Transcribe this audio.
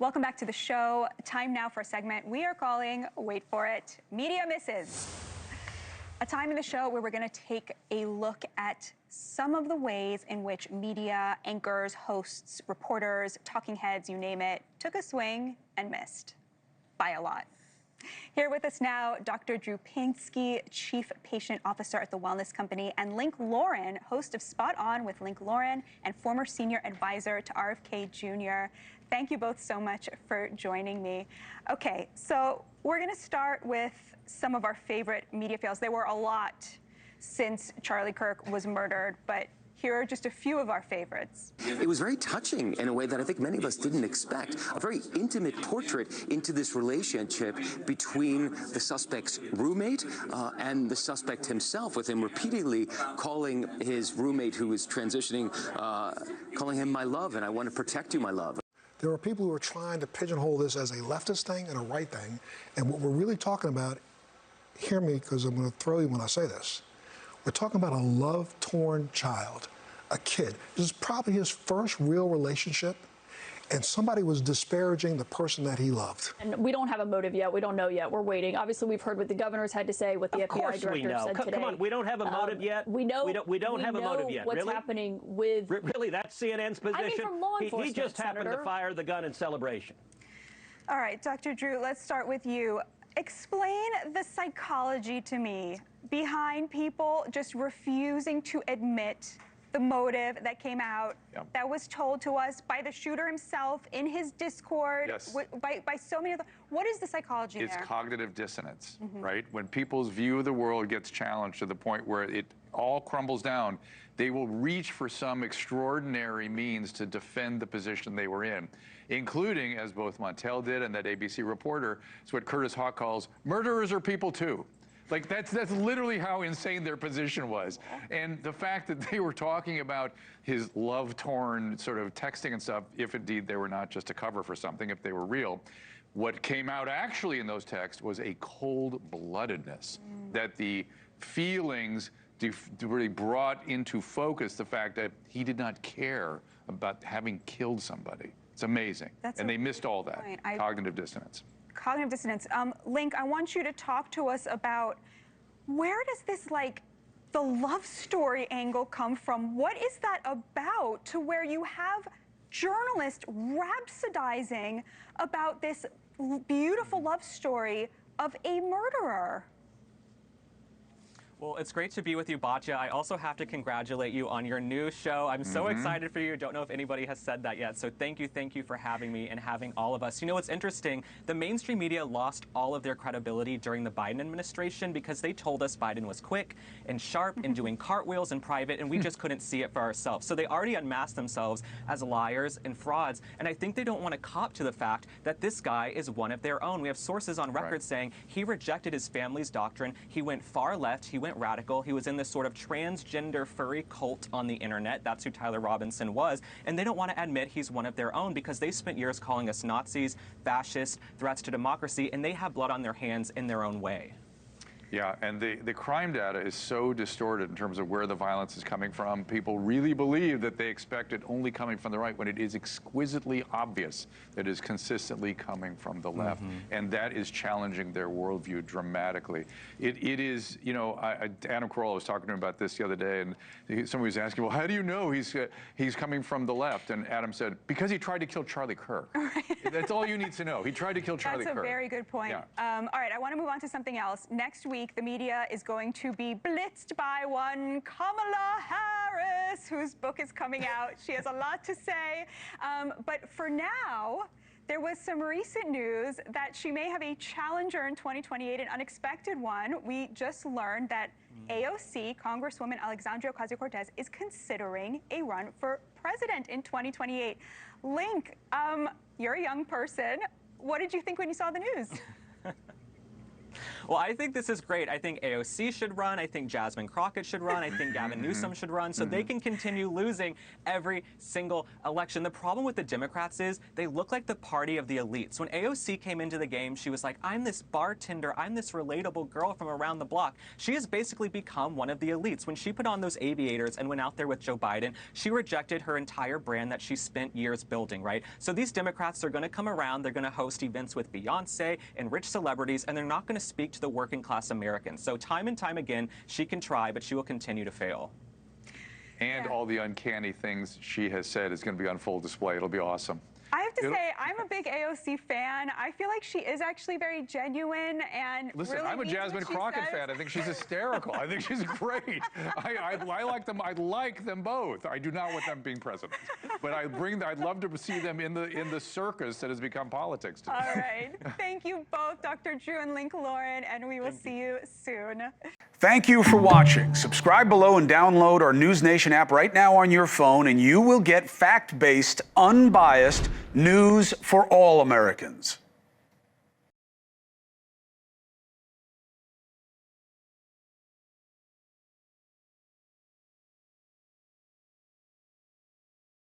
Welcome back to the show. Time now for a segment we are calling, wait for it, Media Misses. A time in the show where we're going to take a look at some of the ways in which media, anchors, hosts, reporters, talking heads, you name it, took a swing and missed by a lot. Here with us now, Dr. Drew Pinsky, Chief Patient Officer at the Wellness Company, and Link Lauren, host of Spot On with Link Lauren and former Senior Advisor to RFK Jr. Thank you both so much for joining me. Okay, so we're going to start with some of our favorite media fails. There were a lot since Charlie Kirk was murdered, but here are just a few of our favorites. It was very touching in a way that I think many of us didn't expect. A very intimate portrait into this relationship between the suspect's roommate and the suspect himself, with him repeatedly calling his roommate who was transitioning, calling him my love, and I want to protect you, my love. There are people who are trying to pigeonhole this as a leftist thing and a right thing, and what we're really talking about, hear me because I'm going to throw you when I say this, we're talking about a love-torn child, a kid. This is probably his first real relationship, and somebody was disparaging the person that he loved. And we don't have a motive yet. We don't know yet. We're waiting. Obviously, we've heard what the governor's had to say, what the FBI director said today. Come on, we don't have a motive yet. We know. We don't have a motive yet. What's happening with? Really, that's CNN's position. I mean, from law enforcement, he just happened Senator. to fire the gun in celebration. All right, Dr. Drew, let's start with you. Explain the psychology to me behind people just refusing to admit the motive that came out, that was told to us by the shooter himself in his Discord, by so many other. What is the psychology there? It's cognitive dissonance, right? When people's view of the world gets challenged to the point where it all crumbles down, they will reach for some extraordinary means to defend the position they were in, including, as both Montel did and that ABC reporter, it's what Curtis Hawk calls, murderers are people too. Like, that's literally how insane their position was. And the fact that they were talking about his love-torn sort of texting and stuff, if indeed they were not just a cover for something, if they were real, what came out actually in those texts was a cold-bloodedness, that the feelings really brought into focus the fact that he did not care about having killed somebody. It's amazing. And they missed all that. Cognitive dissonance. Cognitive dissonance. Link, I want you to talk to us about where does this, like, the love story angle come from? What is that about, to where you have journalists rhapsodizing about this beautiful love story of a murderer? Well, it's great to be with you, Batya. I also have to congratulate you on your new show. I'm so excited for you. Don't know if anybody has said that yet. So thank you for having me and having all of us. You know, what's interesting, the mainstream media lost all of their credibility during the Biden administration because they told us Biden was quick and sharp and doing cartwheels in private, and we just couldn't see it for ourselves. So they already unmasked themselves as liars and frauds, and I think they don't want to cop to the fact that this guy is one of their own. We have sources on record saying he rejected his family's doctrine. He went far left. He went radical. He was in this sort of transgender furry cult on the internet. That's who Tyler Robinson was. And they don't want to admit he's one of their own because they spent years calling us Nazis, fascists, threats to democracy, and they have blood on their hands in their own way. Yeah, and the crime data is so distorted in terms of where the violence is coming from. People really believe that they expect it only coming from the right when it is exquisitely obvious that it is consistently coming from the left. And that is challenging their worldview dramatically. It is, you know, Adam Carolla was talking to him about this the other day, and somebody was asking, well, how do you know he's coming from the left? And Adam said, because he tried to kill Charlie Kirk. That's all you need to know. He tried to kill Charlie Kirk. That's a very good point. Yeah. All right, I want to move on to something else. Next week, the media is going to be blitzed by one Kamala Harris, whose book is coming out. She has a lot to say. But for now, there was some recent news that she may have a challenger in 2028, an unexpected one. We just learned that AOC, Congresswoman Alexandria Ocasio-Cortez, is considering a run for president in 2028. Link, you're a young person. What did you think when you saw the news? Well, I think this is great. I think AOC should run. I think Jasmine Crockett should run. I think Gavin Newsom should run, so they can continue losing every single election. The problem with the Democrats is they look like the party of the elites. When AOC came into the game, she was like, I'm this bartender, I'm this relatable girl from around the block. She has basically become one of the elites. When she put on those aviators and went out there with Joe Biden, she rejected her entire brand that she spent years building, right? So these Democrats are going to come around, they're going to host events with Beyonce and rich celebrities, and they're not going to speak to the working class Americans. So time and time again, she can try, but she will continue to fail. And all the uncanny things she has said is going to be on full display. It'll be awesome. I have to say, I'm a big AOC fan. I feel like she is actually very genuine and Listen, really I'm a means Jasmine what she Crockett says. fan. I think she's hysterical. I think she's great. I like them. I like them both. I do not want them being president, but I'd love to see them in the circus that has become politics today. All right. Thank you both, Dr. Drew and Link Lauren, and we will see you soon. Thank you for watching. Subscribe below and download our NewsNation app right now on your phone, and you will get fact-based, unbiased news for all Americans.